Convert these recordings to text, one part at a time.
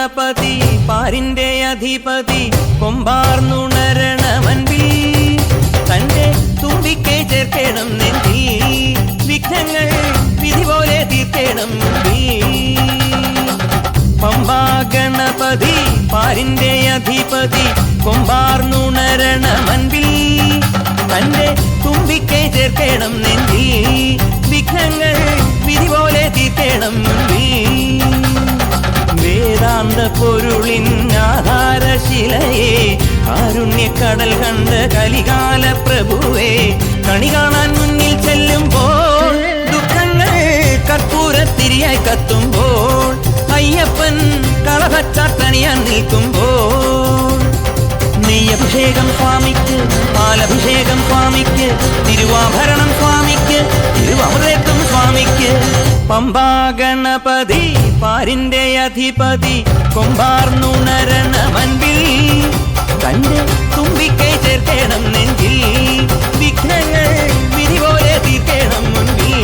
ഗണപതി പാരിന്റെ അധിപതി കൊമ്പാർന്നുണരണമൻപിൽ തന്റെ തുമ്പിക്കെ ചേർക്കണം നെഞ്ചി വിഘ്നങ്ങൾ വിധി പോലെ തീർക്കണം പമ്പാ ഗണപതി പാരിന്റെ അധിപതി കൊമ്പാർന്നുണരണമൻപിൽ തന്റെ തുമ്പിക്കെ ചേർക്കണം നെഞ്ചി വിഘ്നങ്ങൾ വിധി പോലെ തീർക്കണം വേദാന്ത പൊരുളിൻ ആധാരശിലയെ കാരുണ്യക്കടൽ കണ്ട കലികാല പ്രഭുവേ കണി കാണാൻ മുന്നിൽ ചെല്ലുമ്പോൾ ദുഃഖങ്ങൾ കർപ്പൂരത്തിരിയായി കത്തുമ്പോൾ അയ്യപ്പൻ കളഭച്ചാട്ടണിയാൻ നിൽക്കുമ്പോൾ നെയ്യഭിഷേകം സ്വാമിക്ക് പാലഭിഷേകം സ്വാമിക്ക് തിരുവാഭരണം സ്വാമിക്ക് തിരുവമൃതത്വം സ്വാമിക്ക് പമ്പാ ഗണപതി പാരിന്റെ അധിപതി കൊമ്പാർന്നുണരണമൻപിൽ തന്റെ തുമ്പിക്കൈ ചേർക്കണം നെഞ്ചിൽ വിഘ്നങ്ങൾ വിധി പോലെ തീർക്കണം മുൻപിൽ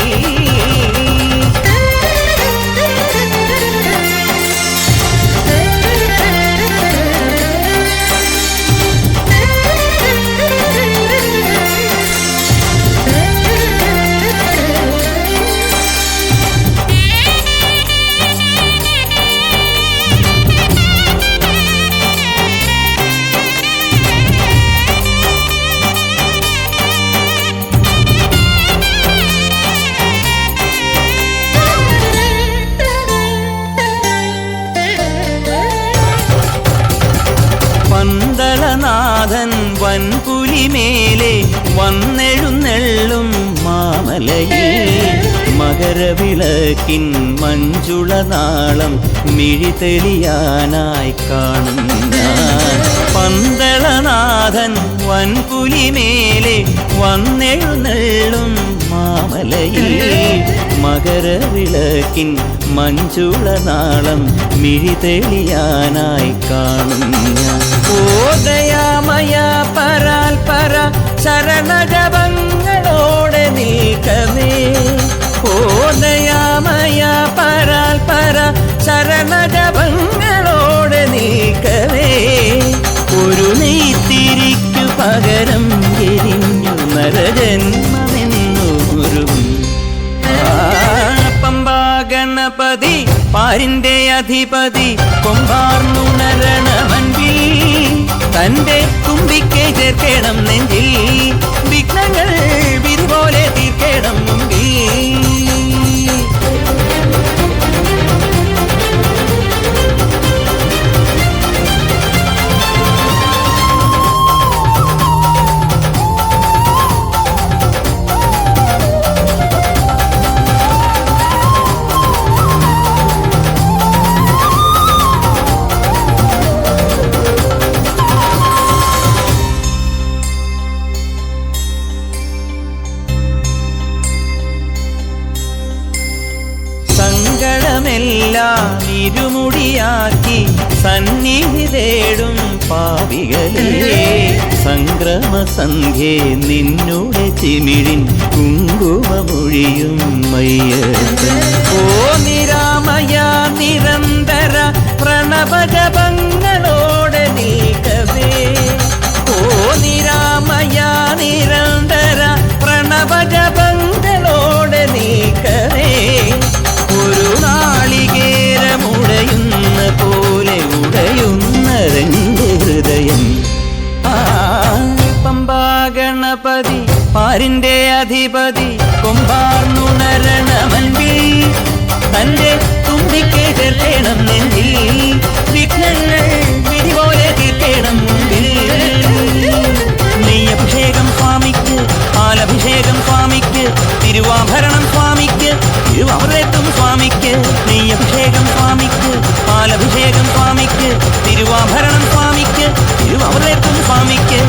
പന്തളനാഥൻ വൻപുലിമേലെ വന്നെഴുന്നെള്ളും മാമലയിൽ മകരവിളക്കിൻ മഞ്ജുളനാളം മിഴിതെളിയാനായി കാണുന്ന പന്തളനാഥൻ വൻപുലിമേലെ വന്നെഴുന്നെള്ളും മാമലയിൽ മകരവിളക്കിൻ മഞ്ജുളനാളം മിഴിതെളിയാനായി കാണുന്ന ഓ ദയാമയ പരാൽപര ശരണജപങ്ങളോടെ നിൽക്കവേ ഓ ദയാമയ പരാൽപര ശരണജപങ്ങളോടെ നിൽക്കവേ ഒരു നെയ്ത്തിരിക്കു പകരം എരിഞ്ഞു നരജന്മമെന്നൂരും പമ്പാ ഗണപതി പാരിന്റെ അധിപതി കൊമ്പാർന്നുണരണമൻപിൽ തന്റെ തുമ്പിക്കെ ചേർക്കണം നെഞ്ചിൽ വിഘ്നങ്ങൾ വിധി പോലെ തീർക്കണം മുമ്പിൽ സങ്കടമെല്ലാം ഇരുമുടിയാക്കി സന്നിധി തേടും പാപികളെ സംക്രമസന്ധ്യേ നിന്നുടെ ചിമിഴിൻ കുങ്കുമമൊഴിയും മയ്യപ്പൻ ഓ നിരാമയ നിരന്തര പ്രണവജപങ്ങളോടെ നിൽക്കവേ ഓ നിരാമയ നിരന്തര പ്രണവജപങ്ങളോടെ നിൽക്കവേ ഒരു നാളികേരമുടയുന്ന പോലെ ഉടയുന്ന രണ്ട് ഹൃദയം പമ്പാ ഗണപതി പാരിന്റെ അധിപതി കൊമ്പാർന്നുണരണമൻപിൽ തന്റെ തുമ്പിക്കെ ചേർക്കണം നെഞ്ചിൽ വിഘ്നങ്ങൾ വിധി പോലെ തീർക്കണം മുമ്പിൽ നെയ്യഭിഷേകം സ്വാമിക്ക് പാലഭിഷേകം സ്വാമിക്ക് തിരുവാഭരണം സ്വാമിക്ക് തിരുവമൃതത്വം സ്വാമിക്ക് നെയ്യഭിഷേകം സ്വാമിക്ക് പാലഭിഷേകം സ്വാമിക്ക് തിരുവാഭരണം സ്വാമിക്ക് തിരുവമൃതത്വം സ്വാമിക്ക്